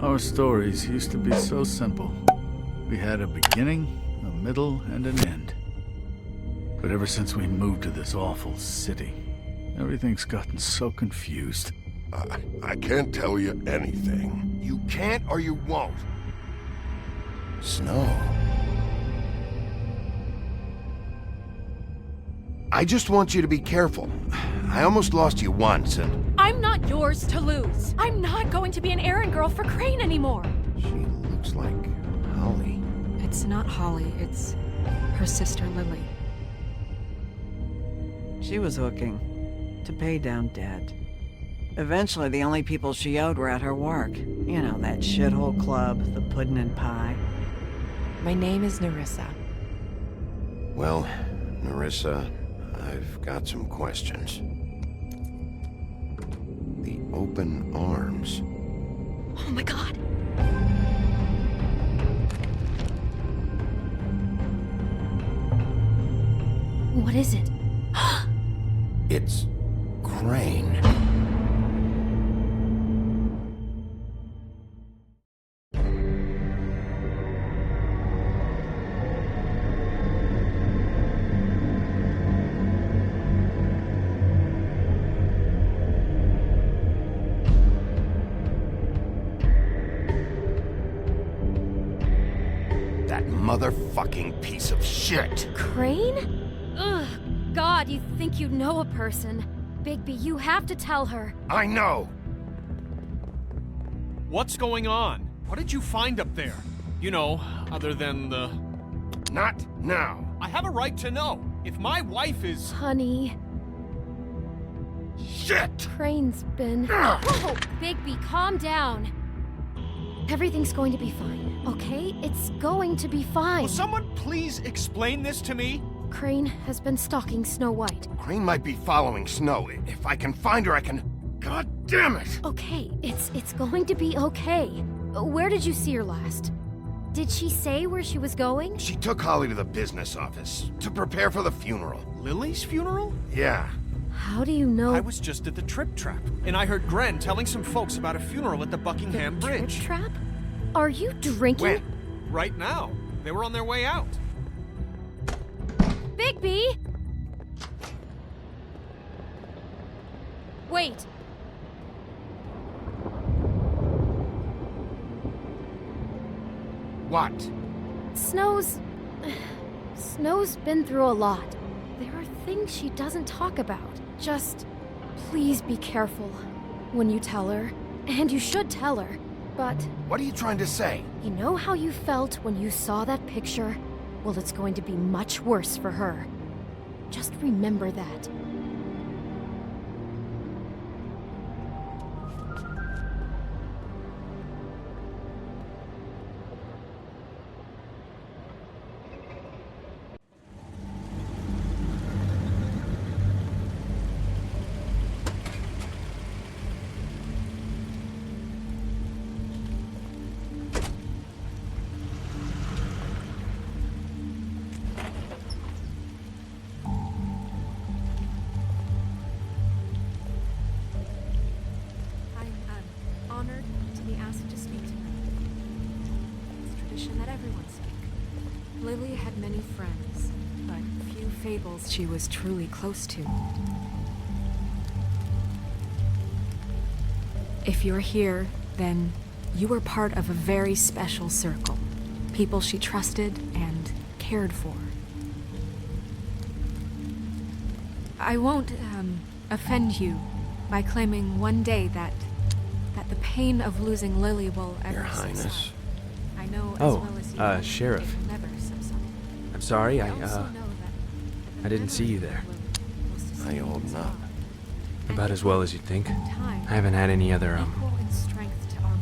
Our stories used to be so simple. We had a beginning, a middle, and an end. But ever since we moved to this awful city, everything's gotten so confused. I can't tell you anything. You can't or you won't. Snow. I just want you to be careful. I almost lost you once, and... I'm not yours to lose. I'm not going to be an errand girl for Crane anymore. She looks like Holly. It's not Holly, it's her sister Lily. She was hooking to pay down debt. Eventually, the only people she owed were at her work. You know, that shithole club, the Puddin' and Pie. My name is Nerissa. Well, Nerissa, I've got some questions. The open arms. Oh my god. What is it? It's Crane. That motherfucking piece of shit. Crane? Ugh. God, you think you know a person. Bigby, you have to tell her. I know. What's going on? What did you find up there? You know, other than the... Not now. I have a right to know. If my wife is... Honey, Shit! Crane's been... Whoa! Bigby, calm down. Everything's going to be fine, okay? It's going to be fine. Will someone please explain this to me? Crane has been stalking Snow White. Crane might be following Snow. If I can find her, I can... God damn it! Okay, it's going to be okay. Where did you see her last? Did she say where she was going? She took Holly to the business office to prepare for the funeral. Lily's funeral? Yeah. How do you know? I was just at the Trip Trap, and I heard Gren telling some folks about a funeral at the Buckingham Bridge. Trip Trap? Are you drinking? When? Right now. They were on their way out. Bigby! Wait. What? Snow's been through a lot. There are things she doesn't talk about. Just please be careful when you tell her. And you should tell her. But What are you trying to say? you know how you felt when you saw that picture? Well, it's going to be much worse for her. Just remember that. I'm honored to be asked to speak tonight. It's tradition that everyone speak. Lily had many friends, but few fables she was truly close to. If you're here, then you were part of a very special circle. People she trusted and cared for. I won't, offend you by claiming one day that the pain of losing Lily will ever Your subside. Highness. I know as Oh, well as you it Sheriff. will never subside. I'm sorry, I also know that I didn't see you there. How you holding up? About as well as you'd think. I haven't had any other,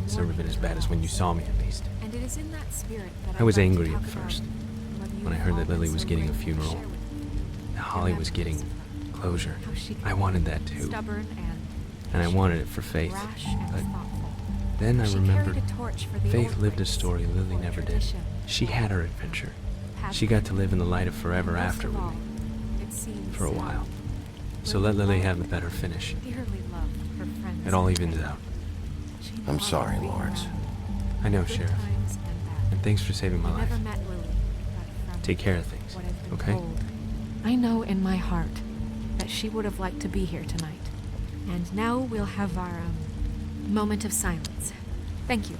it's never been as bad as when you saw me, at least. And it is in that spirit that I was like to angry talk at about first, what when I you've heard that all been Lily was so getting a grateful to funeral. share with me. That Holly was getting closure. I wanted that too. Stubborn And I wanted it for Faith. rash and But thoughtful. then I She remembered carried a torch for the Faith old lived a ways, story Lily for never did. tradition, She had her adventure. path She got to live in the light of and forever most after of with all, me, it seems for a while. So let Lily have a better finish. dearly loved her friends. It all evens out. She I'm loved sorry, being Lawrence. around. I know, Good Sheriff. times and bad. And thanks for saving my I life. never met Lily, but from Take care of things, what I've been okay? told, I know in my heart that she would have liked to be here tonight. And now we'll have our moment of silence. Thank you.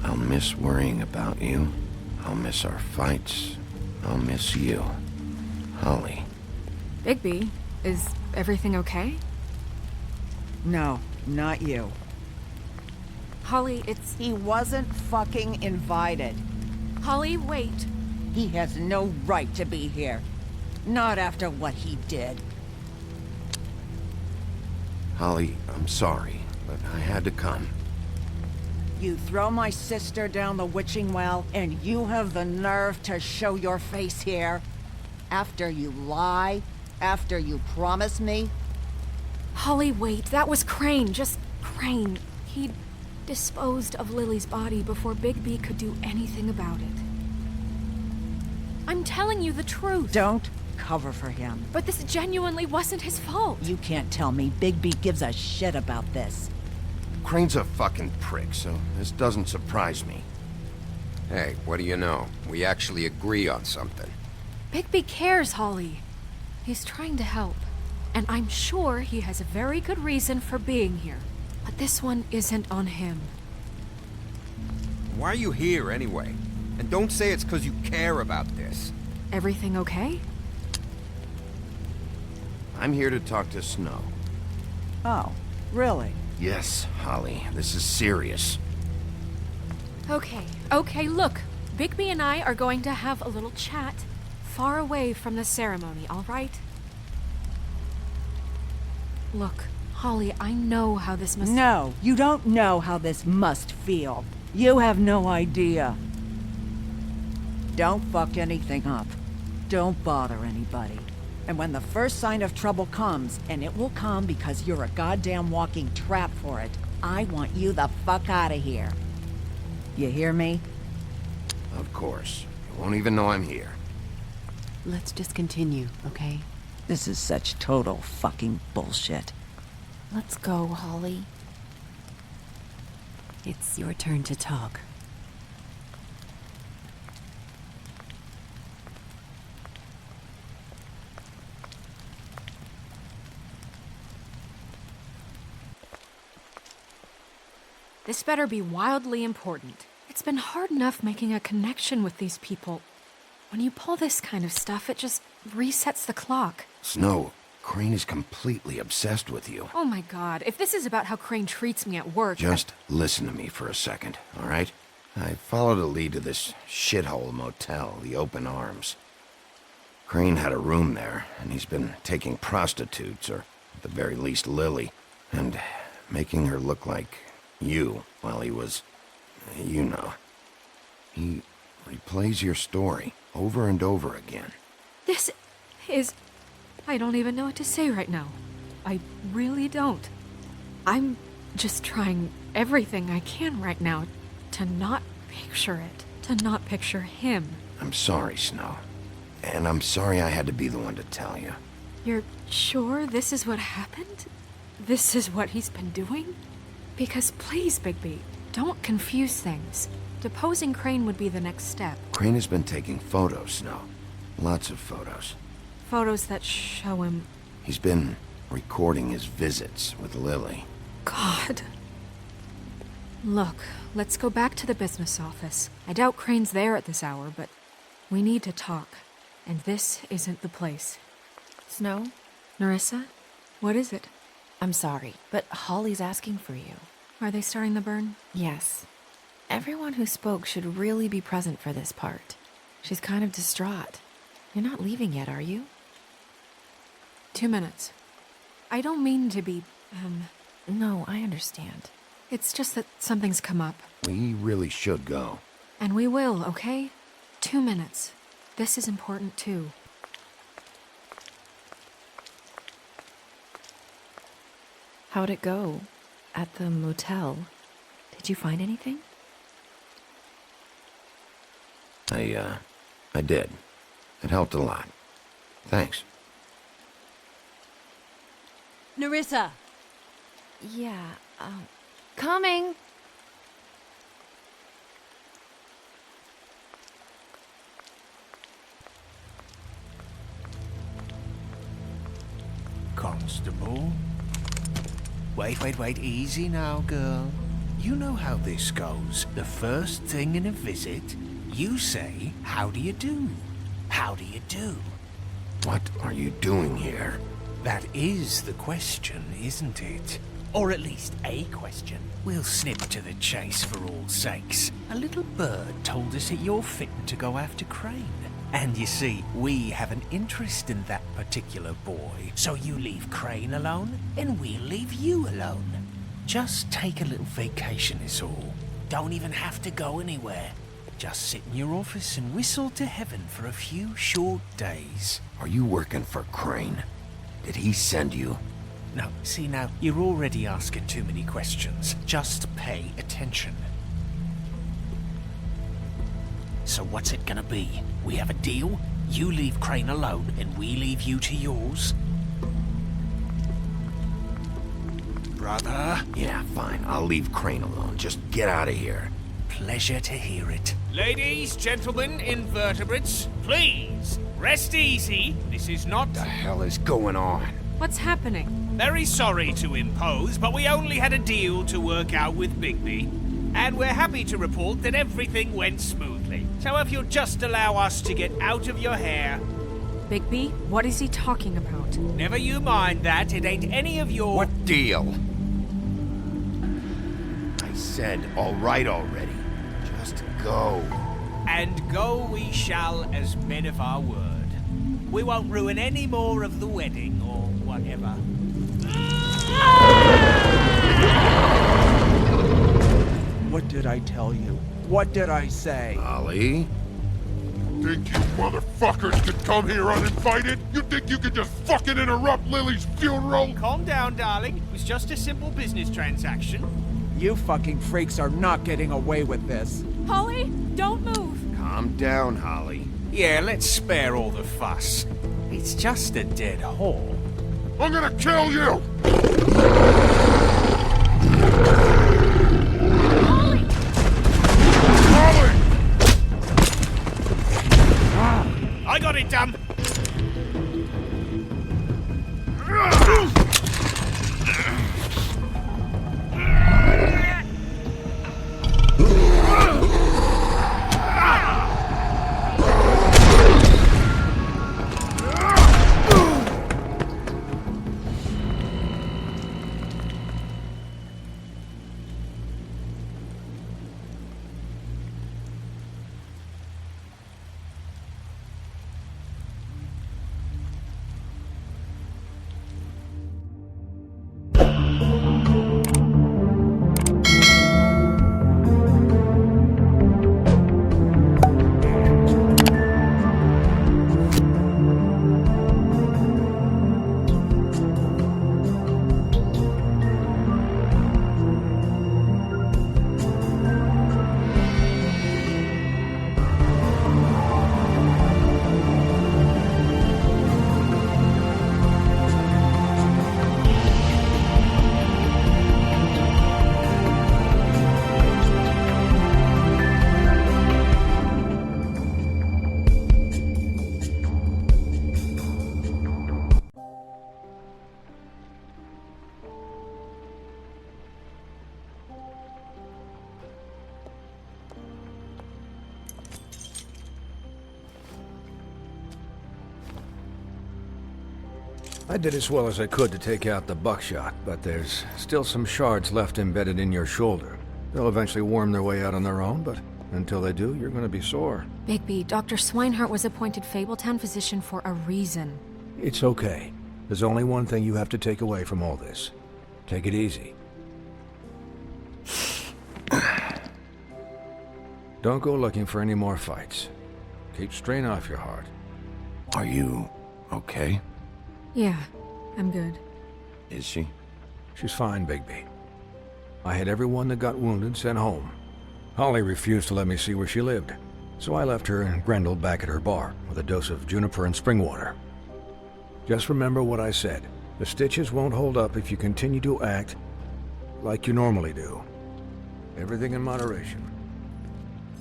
I'll miss worrying about you. I'll miss our fights. I'll miss you. Holly. Bigby, is everything okay? No, not you. Holly, it's... He wasn't fucking invited. Holly, wait. He has no right to be here. Not after what he did. Holly, I'm sorry, but I had to come. You throw my sister down the witching well, and you have the nerve to show your face here? After you lie? After you promise me? Holly, wait. That was Crane. Just Crane. He disposed of Lily's body before Bigby could do anything about it. I'm telling you the truth. Don't cover for him. But this genuinely wasn't his fault. You can't tell me Bigby gives a shit about this. Crane's a fucking prick, so this doesn't surprise me. Hey, what do you know? We actually agree on something. Bigby cares, Holly. He's trying to help. And I'm sure he has a very good reason for being here. But this one isn't on him. Why are you here anyway? And don't say it's because you care about this. Everything okay? I'm here to talk to Snow. Oh, really? Yes, Holly, this is serious. Okay, look. Bigby and I are going to have a little chat far away from the ceremony, all right? Look, Holly, I know how this must... No, you don't know how this must feel. You have no idea. Don't fuck anything up. Don't bother anybody. And when the first sign of trouble comes, and it will come because you're a goddamn walking trap for it, I want you the fuck out of here. You hear me? Of course. You won't even know I'm here. Let's just continue, okay? This is such total fucking bullshit. Let's go, Holly. It's your turn to talk. This better be wildly important. It's been hard enough making a connection with these people. When you pull this kind of stuff, it just resets the clock. Snow, Crane is completely obsessed with you. Oh my god, if this is about how Crane treats me at work... Just listen to me for a second, all right? I followed a lead to this shithole motel, the Open Arms. Crane had a room there, and he's been taking prostitutes, or at the very least Lily, and making her look like you while he was... you know. He replays your story over and over again. This is... I don't even know what to say right now. I really don't. I'm just trying everything I can right now to not picture it, to not picture him. I'm sorry, Snow. And I'm sorry I had to be the one to tell you. You're sure this is what happened? This is what he's been doing? Because please, Bigby, don't confuse things. Deposing Crane would be the next step. Crane has been taking photos, Snow. Lots of photos. Photos that show him... He's been recording his visits with Lily. God. Look, let's go back to the business office. I doubt Crane's there at this hour, but we need to talk. And this isn't the place. Snow? Nerissa? What is it? I'm sorry, but Holly's asking for you. Are they starting the burn? Yes. Everyone who spoke should really be present for this part. She's kind of distraught. You're not leaving yet, are you? 2 minutes. I don't mean to be, No, I understand. It's just that something's come up. We really should go. And we will, okay? 2 minutes. This is important too. How'd it go? At the motel? Did you find anything? I did. It helped a lot. Thanks. Nerissa! Yeah, coming. Constable? Wait, easy now, girl. You know how this goes. The first thing in a visit, you say, how do you do? How do you do? What are you doing here? That is the question, isn't it? Or at least a question. We'll snip to the chase for all sakes. A little bird told us that you're fitting to go after Crane. And you see, we have an interest in that particular boy. So you leave Crane alone, and we'll leave you alone. Just take a little vacation is all. Don't even have to go anywhere. Just sit in your office and whistle to heaven for a few short days. Are you working for Crane? Did he send you? No, see now, you're already asking too many questions. Just pay attention. So what's it gonna be? We have a deal? You leave Crane alone, and we leave you to yours? Brother? Yeah, fine. I'll leave Crane alone. Just get out of here. Pleasure to hear it. Ladies, gentlemen, invertebrates, please, rest easy. This is not... What the hell is going on? What's happening? Very sorry to impose, but we only had a deal to work out with Bigby. And we're happy to report that everything went smoothly. So if you'll just allow us to get out of your hair... Bigby, what is he talking about? Never you mind that, it ain't any of your... What deal? I said all right already. Just go. And go we shall as men of our word. We won't ruin any more of the wedding or whatever. What did I tell you? What did I say? Ollie? Think you motherfuckers could come here uninvited? You think you could just fucking interrupt Lily's funeral? Calm down, darling. It was just a simple business transaction. You fucking freaks are not getting away with this. Holly, don't move. Calm down, Holly. Yeah, let's spare all the fuss. It's just a dead whore. I'm gonna kill you! Holly! Holly! I got it done. I did as well as I could to take out the buckshot, but there's still some shards left embedded in your shoulder. They'll eventually worm their way out on their own, but until they do, you're going to be sore. Bigby, Dr. Swinehart was appointed Fabletown physician for a reason. It's okay. There's only one thing you have to take away from all this. Take it easy. Don't go looking for any more fights. Keep strain off your heart. Are you okay? Yeah, I'm good. Is she? She's fine, Bigby. I had everyone that got wounded sent home. Holly refused to let me see where she lived, so I left her and Grendel back at her bar with a dose of juniper and spring water. Just remember what I said. The stitches won't hold up if you continue to act like you normally do. Everything in moderation.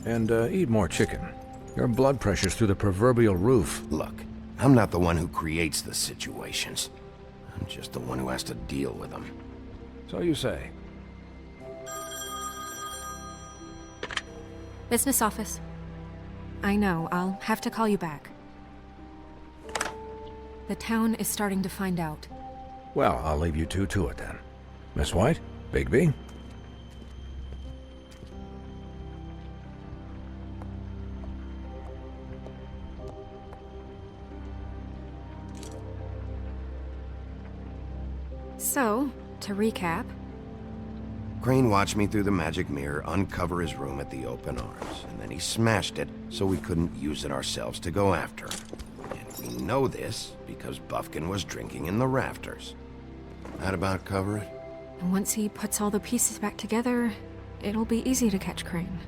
And eat more chicken. Your blood pressure's through the proverbial roof. Look, I'm not the one who creates the situations. I'm just the one who has to deal with them. So you say. Business office. I know, I'll have to call you back. The town is starting to find out. Well, I'll leave you two to it then. Miss White? Bigby? So, to recap, Crane watched me through the magic mirror uncover his room at the Open Arms, and then he smashed it so we couldn't use it ourselves to go after him. And we know this because Bufkin was drinking in the rafters. That about cover it? once he puts all the pieces back together, it'll be easy to catch Crane.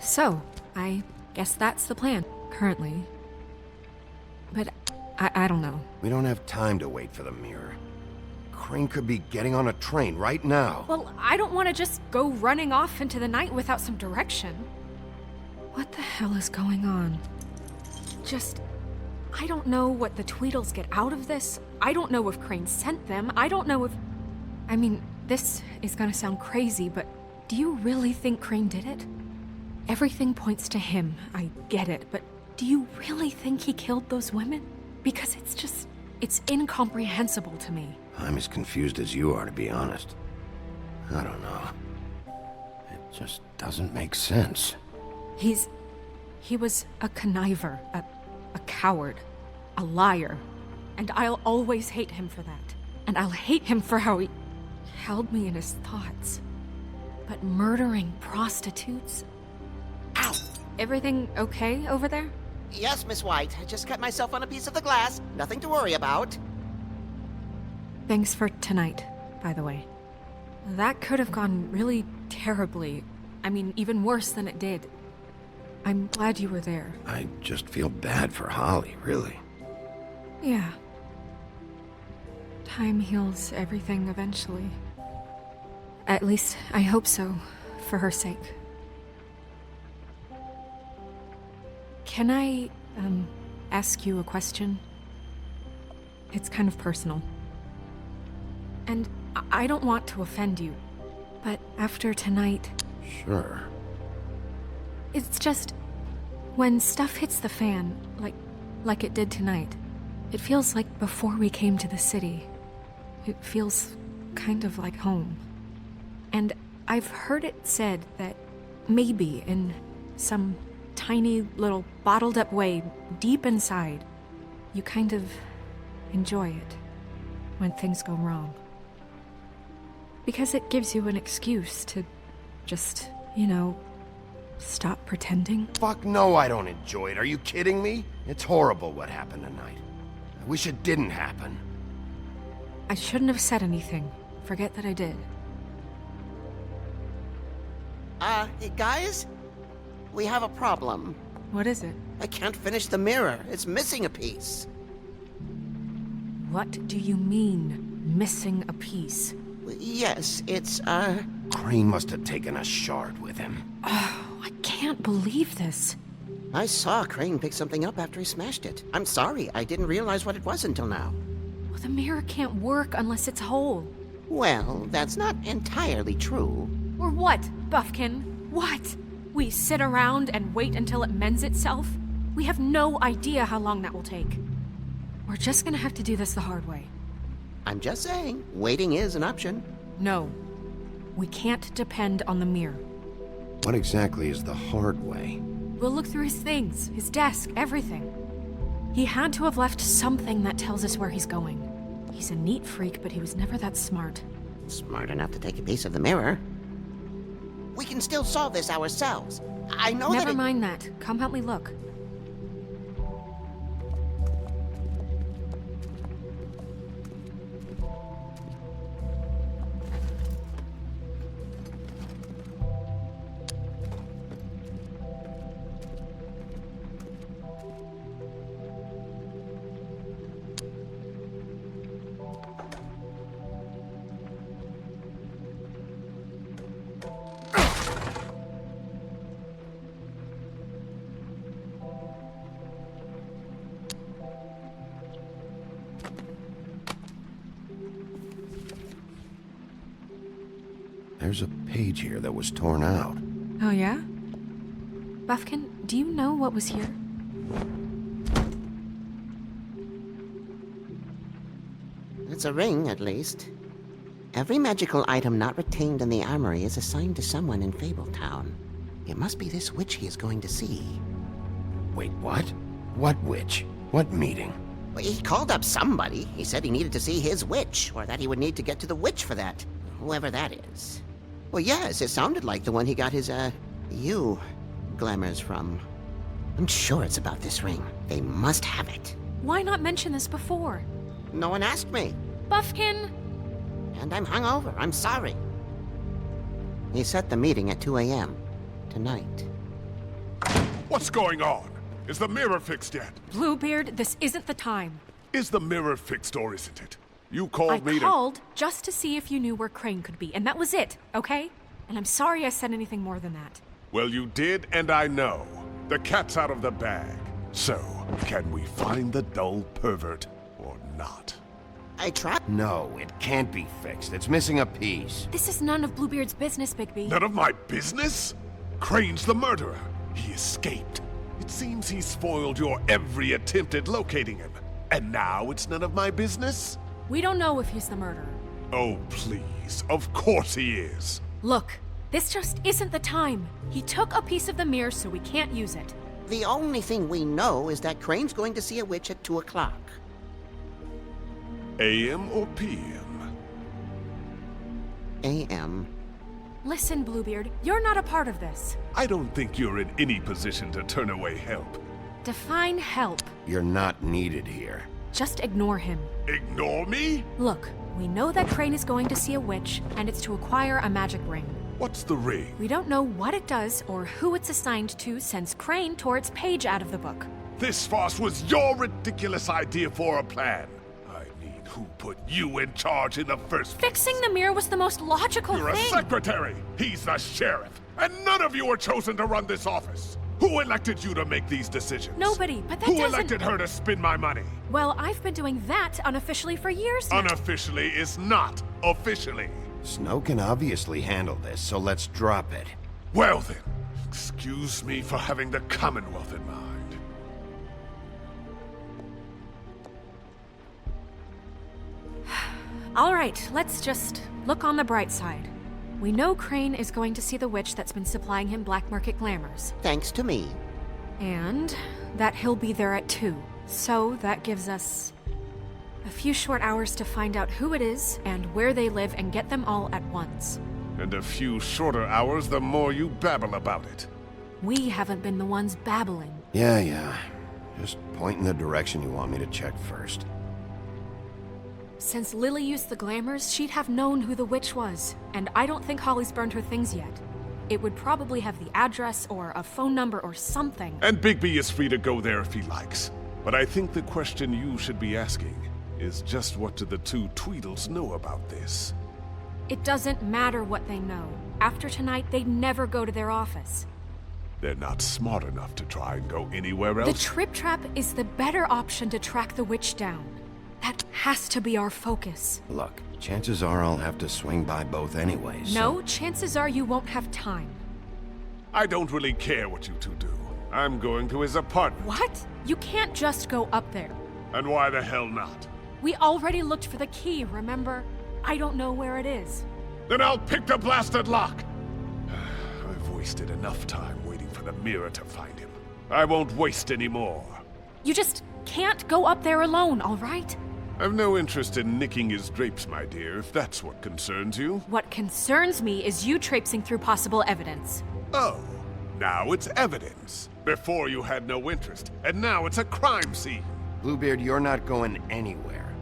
So, I guess that's the plan, currently. But I don't know. We don't have time to wait for the mirror. Crane could be getting on a train right now. Well, I don't want to just go running off into the night without some direction. What the hell is going on? I don't know what the Tweedles get out of this. I don't know if Crane sent them. I don't know if... I mean, this is gonna sound crazy, but do you really think Crane did it? Everything points to him, I get it, but do you really think he killed those women? Because it's incomprehensible to me. I'm as confused as you are, to be honest. I don't know. It just doesn't make sense. He was a conniver, a coward, a liar, and I'll always hate him for that. And I'll hate him for how he held me in his thoughts. But murdering prostitutes? Ow! Everything okay over there? Yes, Miss White. I just cut myself on a piece of the glass. Nothing to worry about. Thanks for tonight, by the way. That could have gone really terribly. I mean, even worse than it did. I'm glad you were there. I just feel bad for Holly, really. Yeah. Time heals everything eventually. At least, I hope so, for her sake. Can I, ask you a question? It's kind of personal. And I don't want to offend you, but after tonight... Sure. It's just... when stuff hits the fan, like it did tonight, it feels like before we came to the city. It feels kind of like home. And I've heard it said that maybe in some tiny little bottled up way deep inside, you kind of enjoy it when things go wrong. Because it gives you an excuse to just, stop pretending. Fuck no, I don't enjoy it. Are you kidding me? It's horrible what happened tonight. I wish it didn't happen. I shouldn't have said anything. Forget that I did. Hey, guys? We have a problem. What is it? I can't finish the mirror. It's missing a piece. What do you mean, missing a piece? Yes, it's, Crane must have taken a shard with him. Oh, I can't believe this. I saw Crane pick something up after he smashed it. I'm sorry, I didn't realize what it was until now. Well, the mirror can't work unless it's whole. Well, that's not entirely true. Or what, Buffkin? What? We sit around and wait until it mends itself? We have no idea how long that will take. We're just gonna have to do this the hard way. I'm just saying, waiting is an option. No. We can't depend on the mirror. What exactly is the hard way? We'll look through his things, his desk, everything. He had to have left something that tells us where he's going. He's a neat freak, but he was never that smart. Smart enough to take a piece of the mirror. We can still solve this ourselves. I know Never mind that. Come help me look. There's a page here that was torn out. Oh, yeah? Buffkin, do you know what was here? It's a ring, at least. Every magical item not retained in the armory is assigned to someone in Fabletown. It must be this witch he is going to see. Wait, what? What witch? What meeting? Well, he called up somebody. He said he needed to see his witch, or that he would need to get to the witch for that. Whoever that is. Well, yes, it sounded like the one he got his, glamours from. I'm sure it's about this ring. They must have it. Why not mention this before? No one asked me. Buffkin! And I'm hungover. I'm sorry. He set the meeting at 2 a.m. tonight. What's going on? Is the mirror fixed yet? Bluebeard, this isn't the time. Is the mirror fixed or isn't it? You called me I called just to see if you knew where Crane could be, and that was it, okay? And I'm sorry I said anything more than that. Well, you did, and I know. The cat's out of the bag. So, can we find the dull pervert or not? I tried. No, it can't be fixed. It's missing a piece. This is none of Bluebeard's business, Bigby. None of my business? Crane's the murderer. He escaped. It seems he spoiled your every attempt at locating him. And now it's none of my business? We don't know if he's the murderer. Oh, please. Of course he is. Look, this just isn't the time. He took a piece of the mirror, so we can't use it. The only thing we know is that Crane's going to see a witch at 2 o'clock. AM or PM? AM. Listen, Bluebeard, you're not a part of this. I don't think you're in any position to turn away help. Define help. You're not needed here. Just ignore him. Ignore me? Look, we know that Crane is going to see a witch, and it's to acquire a magic ring. What's the ring? We don't know what it does or who it's assigned to since Crane tore its page out of the book. This farce was your ridiculous idea for a plan. I mean, who put you in charge in the first place? Fixing the mirror was the most logical You're thing. a secretary. He's the sheriff. And none of you were chosen to run this office. Who elected you to make these decisions? Nobody, but that Who doesn't... elected her to spend my money? Well, I've been doing that unofficially for years now. Unofficially is not officially. Snow can obviously handle this, so let's drop it. Well then, excuse me for having the Commonwealth in mind. All right, let's just look on the bright side. We know Crane is going to see the witch that's been supplying him black market glamours. Thanks to me. And that he'll be there at 2. So that gives us a few short hours to find out who it is and where they live and get them all at once. And a few shorter hours the more you babble about it. We haven't been the ones babbling. Yeah. Just point in the direction you want me to check first. Since Lily used the glamours, she'd have known who the witch was, and I don't think Holly's burned her things yet. It would probably have the address or a phone number or something. And Bigby is free to go there if he likes. But I think the question you should be asking is just what do the two Tweedles know about this? It doesn't matter what they know. After tonight, they'd never go to their office. They're not smart enough to try and go anywhere else. The Trip Trap is the better option to track the witch down. That has to be our focus. Look, chances are I'll have to swing by both anyways. No, chances are you won't have time. I don't really care what you two do. I'm going to his apartment. What? You can't just go up there. And why the hell not? We already looked for the key, remember? I don't know where it is. Then I'll pick the blasted lock! I've wasted enough time waiting for the mirror to find him. I won't waste any more. You just can't go up there alone, all right? I've no interest in nicking his drapes, my dear, if that's what concerns you. What concerns me is you traipsing through possible evidence. Oh, now it's evidence. Before you had no interest, and now it's a crime scene. Bluebeard, you're not going anywhere.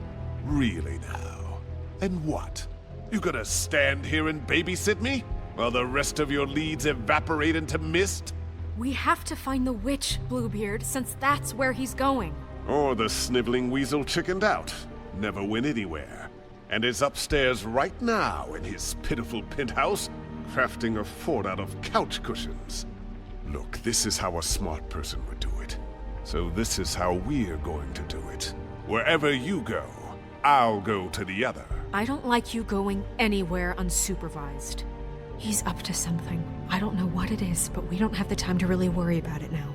Really now? And what? You gonna stand here and babysit me? While the rest of your leads evaporate into mist? We have to find the witch, Bluebeard, since that's where he's going. Or the sniveling weasel chickened out. Never went anywhere. And is upstairs right now in his pitiful penthouse, crafting a fort out of couch cushions. Look, this is how a smart person would do it. So this is how we're going to do it. Wherever you go, I'll go to the other. I don't like you going anywhere unsupervised. He's up to something. I don't know what it is, but we don't have the time to really worry about it now.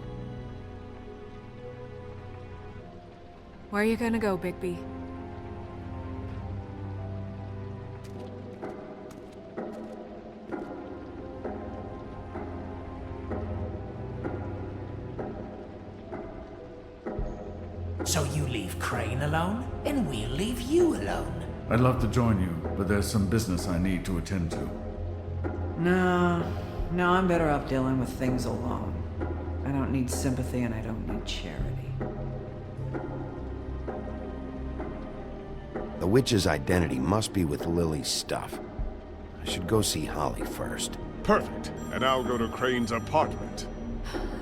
Where are you gonna go, Bigby? So you leave Crane alone, and we'll leave you alone. I'd love to join you, but there's some business I need to attend to. No, I'm better off dealing with things alone. I don't need sympathy and I don't need charity. The witch's identity must be with Lily's stuff. I should go see Holly first. Perfect. And I'll go to Crane's apartment.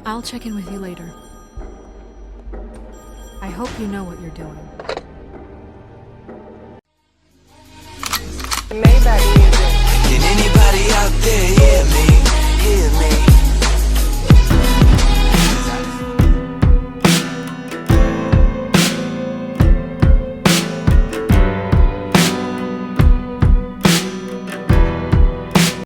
I'll check in with you later. I hope you know what you're doing. Maybach music. Can anybody out there hear